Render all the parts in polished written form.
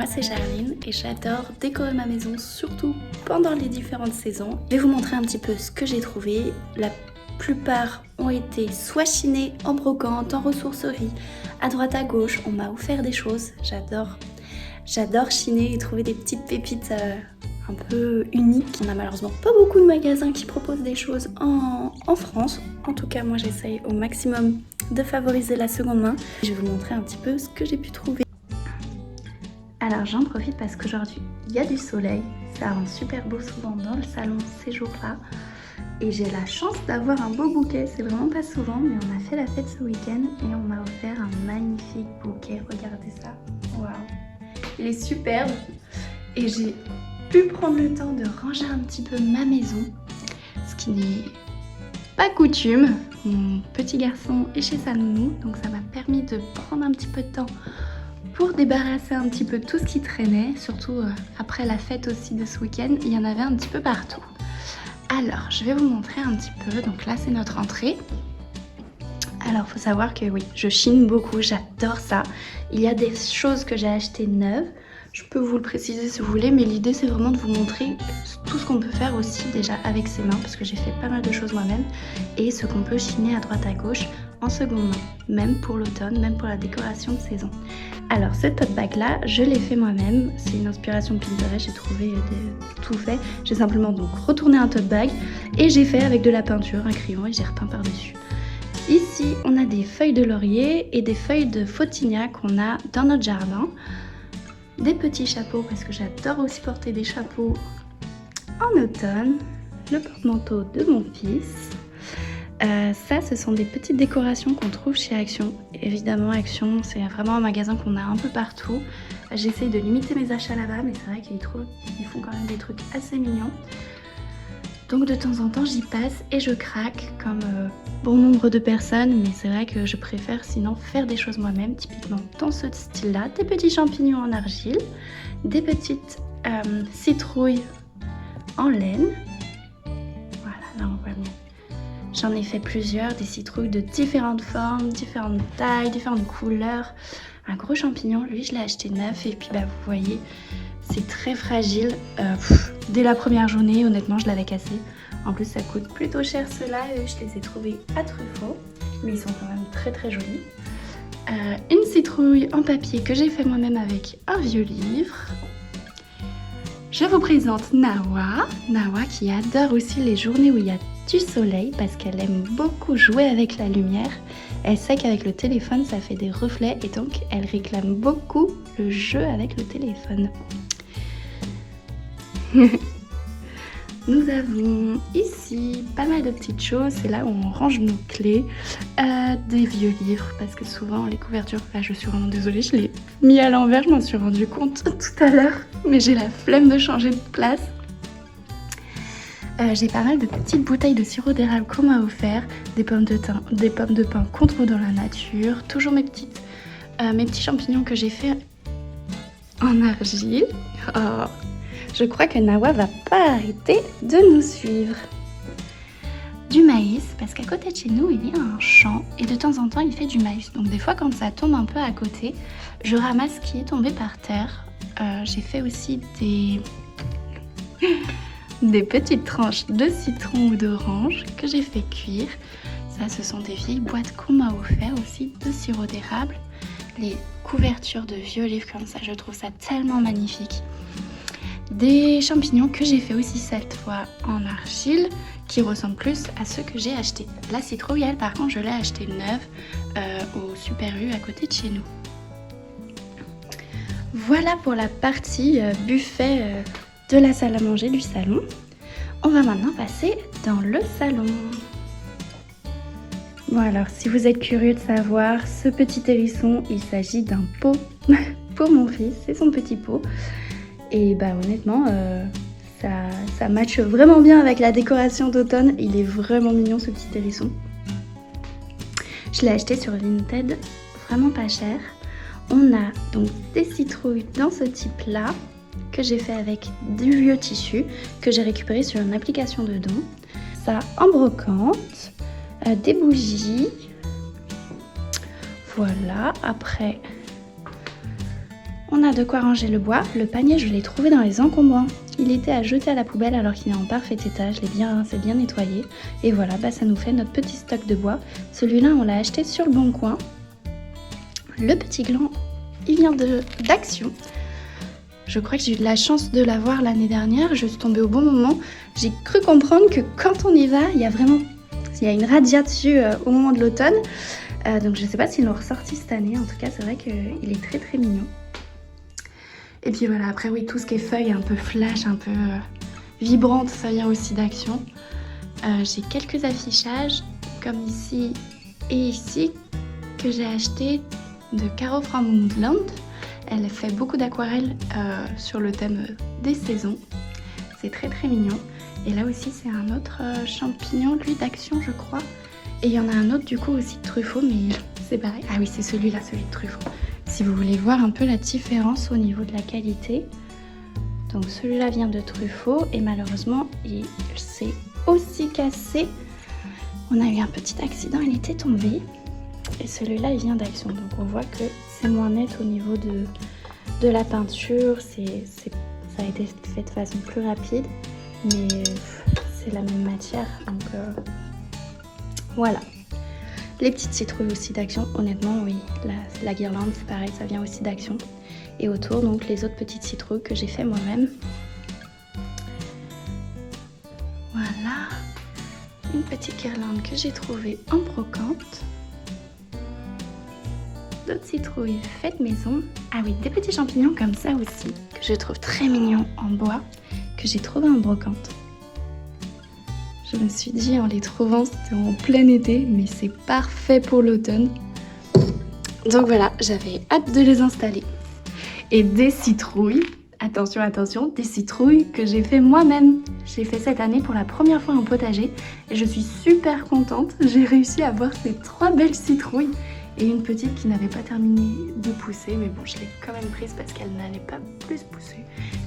moi c'est Charline et j'adore décorer ma maison, surtout pendant les différentes saisons. Je vais vous montrer un petit peu ce que j'ai trouvé. La plupart ont été soit chinés, en brocante, en ressourcerie, à droite à gauche. On m'a offert des choses, j'adore chiner et trouver des petites pépites un peu uniques. On n'a malheureusement pas beaucoup de magasins qui proposent des choses en France. En tout cas, moi j'essaye au maximum de favoriser la seconde main. Je vais vous montrer un petit peu ce que j'ai pu trouver. Alors j'en profite parce qu'aujourd'hui il y a du soleil, ça rend super beau souvent dans le salon ces jours-là. Et j'ai la chance d'avoir un beau bouquet, c'est vraiment pas souvent, mais on a fait la fête ce week-end et on m'a offert un magnifique bouquet, regardez ça, waouh. Il est superbe et j'ai pu prendre le temps de ranger un petit peu ma maison, ce qui n'est pas coutume. Mon petit garçon est chez sa nounou, donc ça m'a permis de prendre un petit peu de temps pour débarrasser un petit peu tout ce qui traînait, surtout après la fête aussi de ce week-end, il y en avait un petit peu partout. Alors, je vais vous montrer un petit peu, donc là c'est notre entrée. Alors, faut savoir que oui, je chine beaucoup, j'adore ça. Il y a des choses que j'ai achetées neuves, je peux vous le préciser si vous voulez, mais l'idée c'est vraiment de vous montrer tout ce qu'on peut faire aussi déjà avec ses mains, parce que j'ai fait pas mal de choses moi-même, et ce qu'on peut chiner à droite à gauche en seconde main, même pour l'automne, même pour la décoration de saison. Alors ce tote bag là, je l'ai fait moi-même, c'est une inspiration Pinterest, j'ai trouvé tout fait. J'ai simplement donc retourné un tote bag et j'ai fait avec de la peinture, un crayon et j'ai repeint par dessus. Ici on a des feuilles de laurier et des feuilles de photinia qu'on a dans notre jardin. Des petits chapeaux parce que j'adore aussi porter des chapeaux en automne. Le porte-manteau de mon fils. Ça, ce sont des petites décorations qu'on trouve chez Action. Évidemment, Action, c'est vraiment un magasin qu'on a un peu partout. J'essaye de limiter mes achats là-bas, mais c'est vrai qu'ils font quand même des trucs assez mignons. Donc de temps en temps, j'y passe et je craque comme bon nombre de personnes, mais c'est vrai que je préfère sinon faire des choses moi-même, typiquement dans ce style-là. Des petits champignons en argile, des petites citrouilles en laine. Voilà, là on voit mieux. J'en ai fait plusieurs, des citrouilles de différentes formes, différentes tailles, différentes couleurs. Un gros champignon, lui je l'ai acheté neuf et puis bah vous voyez, c'est très fragile. Dès la première journée, honnêtement, je l'avais cassé. En plus, ça coûte plutôt cher ceux-là et je les ai trouvés à Truffaut, mais ils sont quand même très très jolis. Une citrouille en papier que j'ai fait moi-même avec un vieux livre. Je vous présente Nawa. Nawa qui adore aussi les journées où il y a du soleil parce qu'elle aime beaucoup jouer avec la lumière. Elle sait qu'avec le téléphone ça fait des reflets et donc elle réclame beaucoup le jeu avec le téléphone. Nous avons ici pas mal de petites choses, c'est là où on range nos clés, des vieux livres parce que souvent les couvertures, là je suis vraiment désolée, je l'ai mis à l'envers, je m'en suis rendu compte tout à l'heure, mais j'ai la flemme de changer de place. J'ai pas mal de petites bouteilles de sirop d'érable qu'on m'a offert, des pommes de pin qu'on trouve dans la nature, toujours mes petits champignons que j'ai fait en argile. Oh. Je crois que Nawa va pas arrêter de nous suivre. Du maïs, parce qu'à côté de chez nous, il y a un champ et de temps en temps, il fait du maïs. Donc des fois, quand ça tombe un peu à côté, je ramasse ce qui est tombé par terre. J'ai fait aussi des petites tranches de citron ou d'orange que j'ai fait cuire. Ça, ce sont des vieilles boîtes qu'on m'a offert aussi de sirop d'érable. Les couvertures de vieux livres comme ça, je trouve ça tellement magnifique. Des champignons que j'ai fait aussi cette fois en argile qui ressemblent plus à ceux que j'ai achetés. La citrouille, elle, par contre, je l'ai achetée neuve au Super U à côté de chez nous. Voilà pour la partie buffet de la salle à manger du salon. On va maintenant passer dans le salon. Bon alors, si vous êtes curieux de savoir, ce petit hérisson, il s'agit d'un pot pour mon fils, c'est son petit pot. Et bah honnêtement, ça matche vraiment bien avec la décoration d'automne. Il est vraiment mignon ce petit hérisson. Je l'ai acheté sur Vinted, vraiment pas cher. On a donc des citrouilles dans ce type-là, que j'ai fait avec du vieux tissu, que j'ai récupéré sur une application de don. Ça en brocante, des bougies. Voilà, après... On a de quoi ranger le bois. Le panier, je l'ai trouvé dans les encombrants. Il était à jeter à la poubelle alors qu'il est en parfait état. Je l'ai bien rincé, bien nettoyé. Et voilà, ça nous fait notre petit stock de bois. Celui-là, on l'a acheté sur le Bon Coin. Le petit gland, il vient d'Action. Je crois que j'ai eu de la chance de l'avoir l'année dernière. Je suis tombée au bon moment. J'ai cru comprendre que quand on y va, il y a une radia dessus au moment de l'automne. Donc je ne sais pas s'ils l'ont ressorti cette année. En tout cas, c'est vrai qu'il est très très mignon. Et puis voilà, après oui, tout ce qui est feuilles un peu flash, un peu vibrantes, ça vient aussi d'Action. J'ai quelques affichages, comme ici et ici, que j'ai acheté de Caro from Woodland. Elle fait beaucoup d'aquarelles sur le thème des saisons. C'est très très mignon. Et là aussi, c'est un autre champignon, lui d'Action, je crois. Et il y en a un autre du coup aussi de Truffaut, mais c'est pareil. Ah oui, c'est celui-là, celui de Truffaut. Si vous voulez voir un peu la différence au niveau de la qualité. Donc celui-là vient de Truffaut et malheureusement, il s'est aussi cassé. On a eu un petit accident, il était tombé. Et celui-là, il vient d'Action. Donc on voit que c'est moins net au niveau de la peinture. Ça a été fait de façon plus rapide. Mais c'est la même matière. Donc voilà. Les petites citrouilles aussi d'Action. Honnêtement, oui. La guirlande, c'est pareil, ça vient aussi d'Action. Et autour, donc les autres petites citrouilles que j'ai fait moi-même. Voilà. Une petite guirlande que j'ai trouvée en brocante. D'autres citrouilles faites maison. Ah oui, des petits champignons comme ça aussi, que je trouve très mignons en bois, que j'ai trouvé en brocante. Je me suis dit en les trouvant, c'était en plein été, mais c'est parfait pour l'automne. Donc voilà, j'avais hâte de les installer. Et des citrouilles, attention, attention, des citrouilles que j'ai fait moi-même. J'ai fait cette année pour la première fois en potager et je suis super contente. J'ai réussi à avoir ces 3 belles citrouilles. Et une petite qui n'avait pas terminé de pousser, mais bon, je l'ai quand même prise parce qu'elle n'allait pas plus pousser.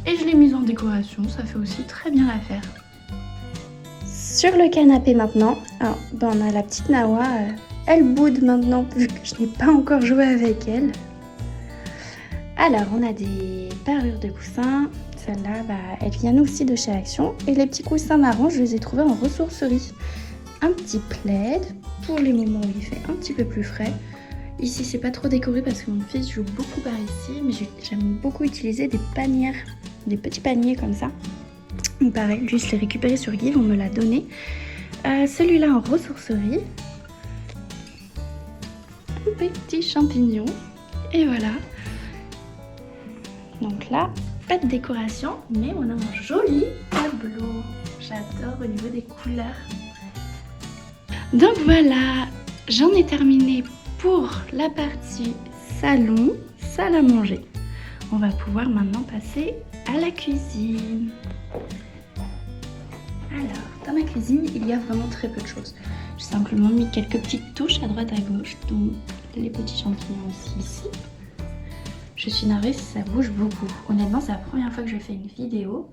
Et je l'ai mise en décoration, ça fait aussi très bien l'affaire. Sur le canapé maintenant, alors, on a la petite Nawa, elle boude maintenant vu que je n'ai pas encore joué avec elle. Alors, on a des parures de coussins, celle-là, elles viennent aussi de chez Action. Et les petits coussins marrons, je les ai trouvés en ressourcerie. Un petit plaid pour les moments où il fait un petit peu plus frais. Ici, c'est pas trop décoré parce que mon fils joue beaucoup par ici, mais j'aime beaucoup utiliser des panières, des petits paniers comme ça. Et pareil, lui, je l'ai récupéré sur Give, on me l'a donné. Celui-là en ressourcerie. Un petit champignon. Et voilà. Donc là, pas de décoration, mais on a un joli tableau. J'adore au niveau des couleurs. Donc voilà, j'en ai terminé pour la partie salon, salle à manger. On va pouvoir maintenant passer à la cuisine. Alors, dans ma cuisine, il y a vraiment très peu de choses. J'ai simplement mis quelques petites touches à droite à gauche, dont les petits champignons aussi ici. Je suis navrée si ça bouge beaucoup. Honnêtement, c'est la première fois que je fais une vidéo.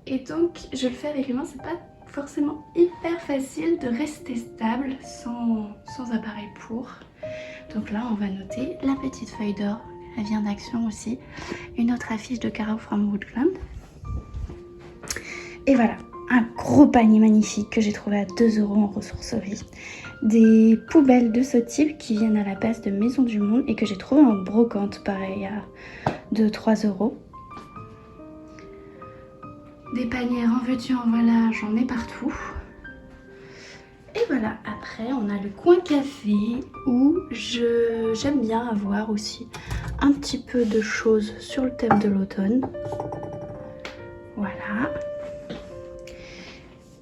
Et donc, je le fais avec les mains, c'est pas forcément hyper facile de rester stable sans appareil pour. Donc là, on va noter la petite feuille d'or. Elle vient d'Action aussi. Une autre affiche de Caro from Woodland. Et voilà, un gros panier magnifique que j'ai trouvé à 2 € en ressourcerie. Des poubelles de ce type qui viennent à la base de Maison du Monde et que j'ai trouvé en brocante, pareil, à 2-3 €. Des paniers en veux-tu, en voilà, j'en ai partout. Et voilà, après on a le coin café où j'aime bien avoir aussi un petit peu de choses sur le thème de l'automne. Voilà.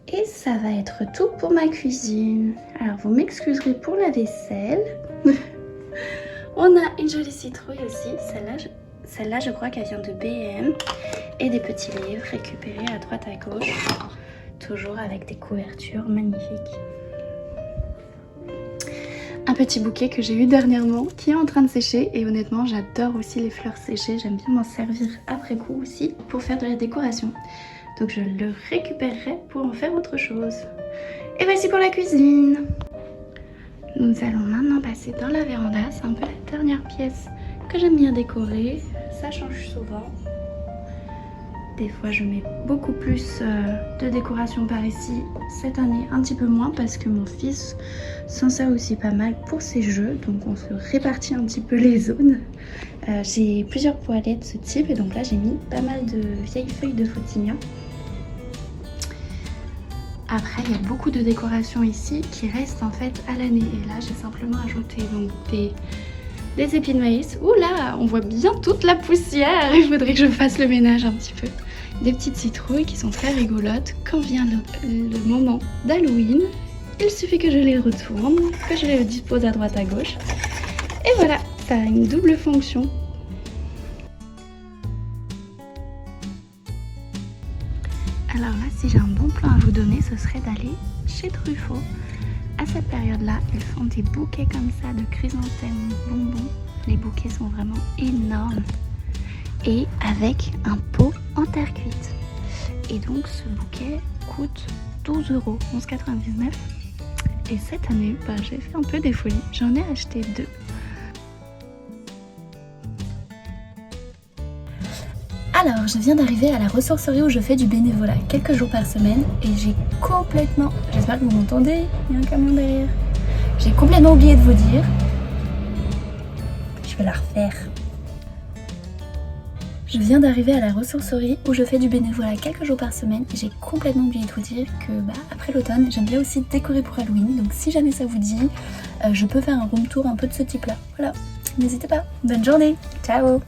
Et ça va être tout pour ma cuisine. Alors vous m'excuserez pour la vaisselle. On a une jolie citrouille aussi, celle-là je crois qu'elle vient de B&M. Et des petits livres récupérés à droite à gauche, toujours avec des couvertures magnifiques. Un petit bouquet que j'ai eu dernièrement qui est en train de sécher et honnêtement j'adore aussi les fleurs séchées, j'aime bien m'en servir après coup aussi pour faire de la décoration. Donc je le récupérerai pour en faire autre chose. Et voici pour la cuisine. Nous allons maintenant passer dans la véranda, c'est un peu la dernière pièce que j'aime bien décorer. ça change souvent. Des fois je mets beaucoup plus de décoration par ici. Cette année un petit peu moins parce que mon fils s'en sert aussi pas mal pour ses jeux. Donc on se répartit un petit peu les zones. J'ai plusieurs poêlées de ce type et donc là j'ai mis pas mal de vieilles feuilles de fautignon. Après il y a beaucoup de décorations ici qui restent en fait à l'année. Et là j'ai simplement ajouté donc des épis de maïs. Ouh là, on voit bien toute la poussière. Il faudrait que je fasse le ménage un petit peu. Des petites citrouilles qui sont très rigolotes. Quand vient le moment d'Halloween, il suffit que je les retourne, que je les dispose à droite à gauche. Et voilà, ça a une double fonction. Alors là, si j'ai un bon plan à vous donner, ce serait d'aller chez Truffaut. À cette période-là, ils font des bouquets comme ça de chrysanthèmes bonbons. Les bouquets sont vraiment énormes. Et avec un pot en terre cuite. Et donc ce bouquet coûte 12 €, 11,99 €. Et cette année, j'ai fait un peu des folies. J'en ai acheté 2. Alors, je viens d'arriver à la ressourcerie où je fais du bénévolat quelques jours par semaine et j'ai complètement... J'espère que vous m'entendez, il y a un camion derrière. J'ai complètement oublié de vous dire. Je vais la refaire. Je viens d'arriver à la ressourcerie où je fais du bénévolat quelques jours par semaine et j'ai complètement oublié de vous dire que après l'automne, j'aime bien aussi décorer pour Halloween. Donc si jamais ça vous dit, je peux faire un room tour un peu de ce type là. Voilà, n'hésitez pas. Bonne journée, ciao.